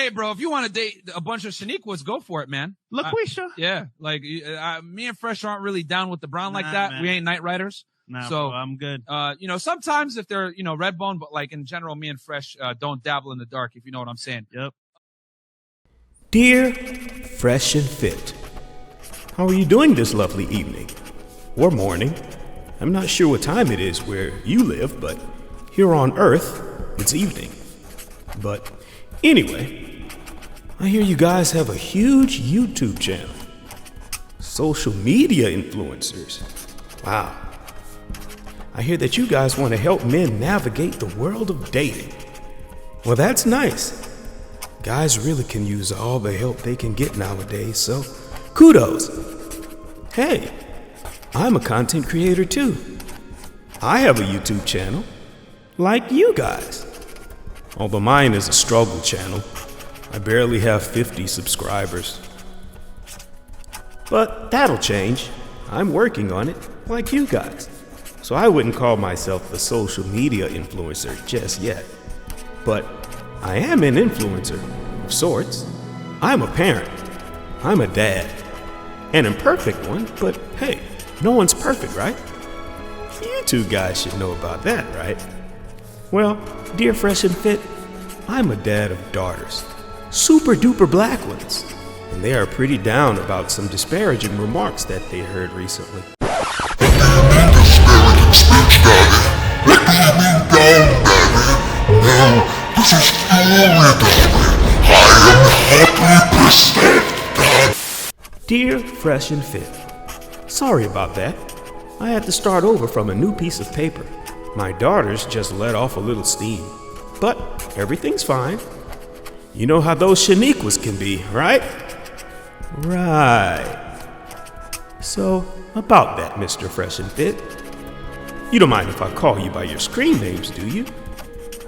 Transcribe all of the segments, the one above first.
Hey, bro, if you want to date a bunch of Shaniquas, go for it, man. LaQuisha. Yeah, like me and Fresh aren't really down with the brown like that. Man. We ain't night riders. Nah, so bro, I'm good. Sometimes if they're red bone, but like in general, me and Fresh don't dabble in the dark. If you know what I'm saying. Yep. Dear Fresh and Fit, how are you doing this lovely evening or morning? I'm not sure what time it is where you live, but here on Earth, it's evening. But anyway, I hear you guys have a huge YouTube channel. Social media influencers. Wow. I hear that you guys want to help men navigate the world of dating. Well, that's nice. Guys really can use all the help they can get nowadays, so kudos. Hey, I'm a content creator too. I have a YouTube channel, like you guys. Although mine is a struggle channel. I barely have 50 subscribers. But that'll change. I'm working on it, like you guys. So I wouldn't call myself a social media influencer just yet. But I am an influencer, of sorts. I'm a parent. I'm a dad. An imperfect one, but hey, no one's perfect, right? You two guys should know about that, right? Well, dear Fresh and Fit, I'm a dad of daughters. Super duper black ones. And they are pretty down about some disparaging remarks that they heard recently. Dear Fresh and Fit, sorry about that. I had to start over from a new piece of paper. My daughters just let off a little steam. But everything's fine. You know how those Shaniquas can be, right? Right. So, about that, Mr. Fresh and Fit. You don't mind if I call you by your screen names, do you?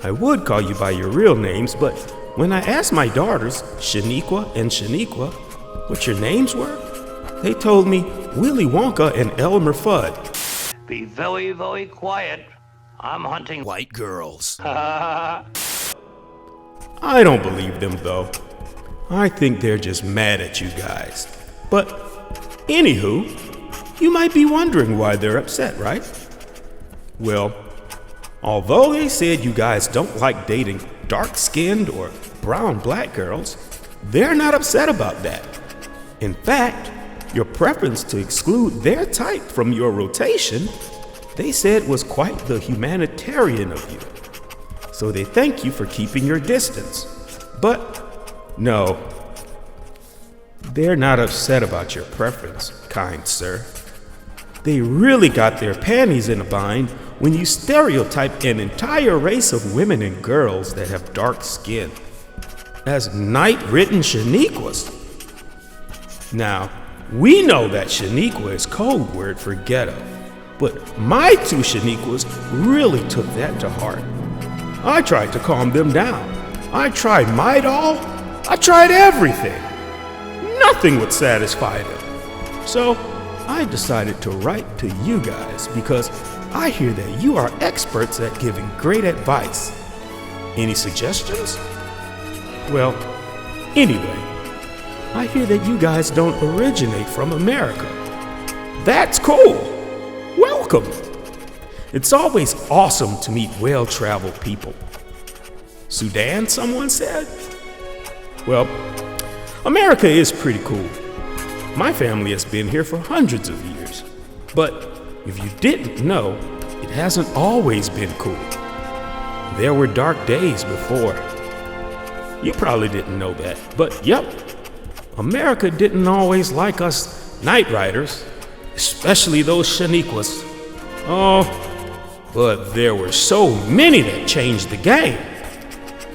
I would call you by your real names, but when I asked my daughters, Shaniqua and Shaniqua, what your names were, they told me Willy Wonka and Elmer Fudd. Be very, very quiet. I'm hunting White girls. I I don't believe them, though. I think they're just mad at you guys. But, anywho, you might be wondering why they're upset, right? Well, although they said you guys don't like dating dark-skinned or brown-black girls, they're not upset about that. In fact, your preference to exclude their type from your rotation, they said was quite the humanitarian of you. So they thank you for keeping your distance. But no, they're not upset about your preference, kind sir. They really got their panties in a bind when you stereotype an entire race of women and girls that have dark skin as night-ridden Shaniquas. Now, we know that Shaniqua is code word for ghetto, but my two Shaniquas really took that to heart. I tried to calm them down. I tried Midol. I tried everything. Nothing would satisfy them. So I decided to write to you guys because I hear that you are experts at giving great advice. Any suggestions? Well, anyway, I hear that you guys don't originate from America. That's cool. Welcome. It's always awesome to meet well-traveled people. Sudan, someone said? Well, America is pretty cool. My family has been here for hundreds of years. But if you didn't know, it hasn't always been cool. There were dark days before. You probably didn't know that, but yep, America didn't always like us night riders, especially those Shaniquas. Oh, but there were so many that changed the game.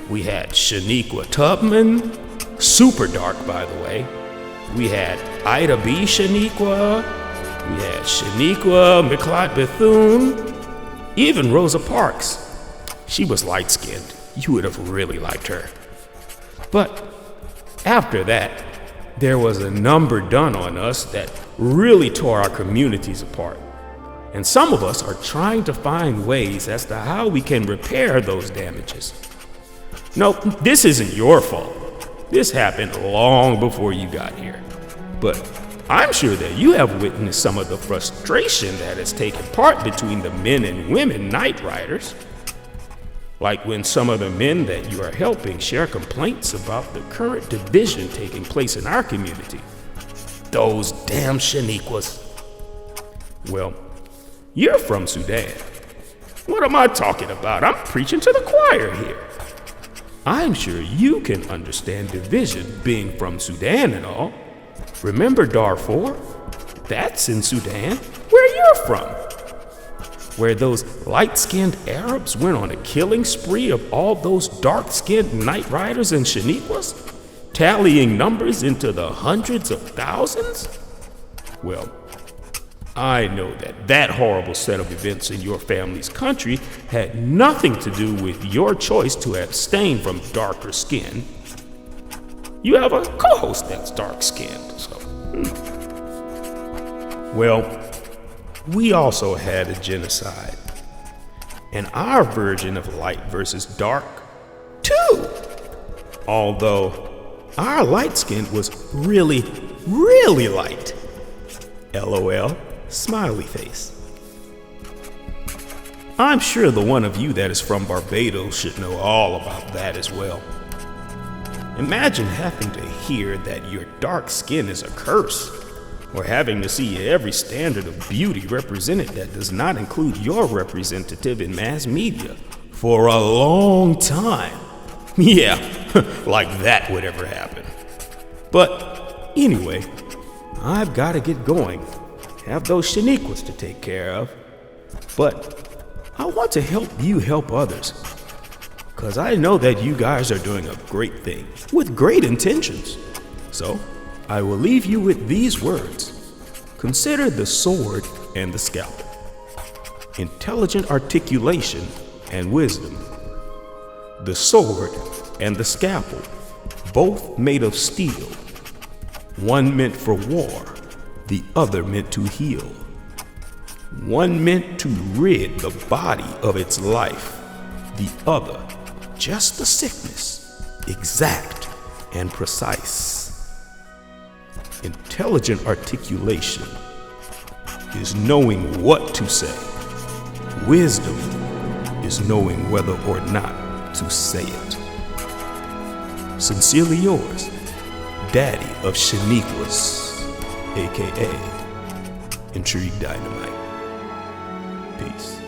We had Shaniqua-TUBMAN, super dark by the way. We had Ida B. Shaniqua. We had Shaniqua McLeod-Bethune. Even Rosa Parks. She was light-skinned. You would have really liked her. But after that, there was a number done on us that really tore our communities apart. And some of us are trying to find ways as to how we can repair those damages. No, this isn't your fault. This happened long before you got here. But I'm sure that you have witnessed some of the frustration that has taken part between the men and women Night Riders. Like when some of the men that you are helping share complaints about the current division taking place in our community. Those damn Shaniquas. Well, you're from Sudan. What am I talking about? I'm preaching to the choir here. I'm sure you can understand division being from Sudan and all. Remember Darfur? That's in Sudan, where you're from. Where those light-skinned Arabs went on a killing spree of all those dark-skinned Night Riders and Shaniquas, tallying numbers into the hundreds of thousands? Well, I know that that horrible set of events in your family's country had nothing to do with your choice to abstain from darker skin. You have a co-host that's dark-skinned, so. Well, we also had a genocide. And our version of light versus dark, too. Although our light skin was really, really light. LOL, smiley face. I'm sure the one of you that is from Barbados should know all about that as well. Imagine having to hear that your dark skin is a curse, or having to see every standard of beauty represented that does not include your representative in mass media for a long time. Yeah, like that would ever happen. But anyway, I've got to get going. Have those Shaniquas to take care of. But I want to help you help others. Because I know that you guys are doing a great thing with great intentions. So I will leave you with these words. Consider the sword and the scalpel. Intelligent articulation and wisdom. The sword and the scalpel, both made of steel. One meant for war, the other meant to heal. One meant to rid the body of its life, the other just the sickness, exact and precise. Intelligent articulation is knowing what to say. Wisdom is knowing whether or not to say it. Sincerely yours, Daddy of Shaniquas, aka Intrigue Dynamite. Peace.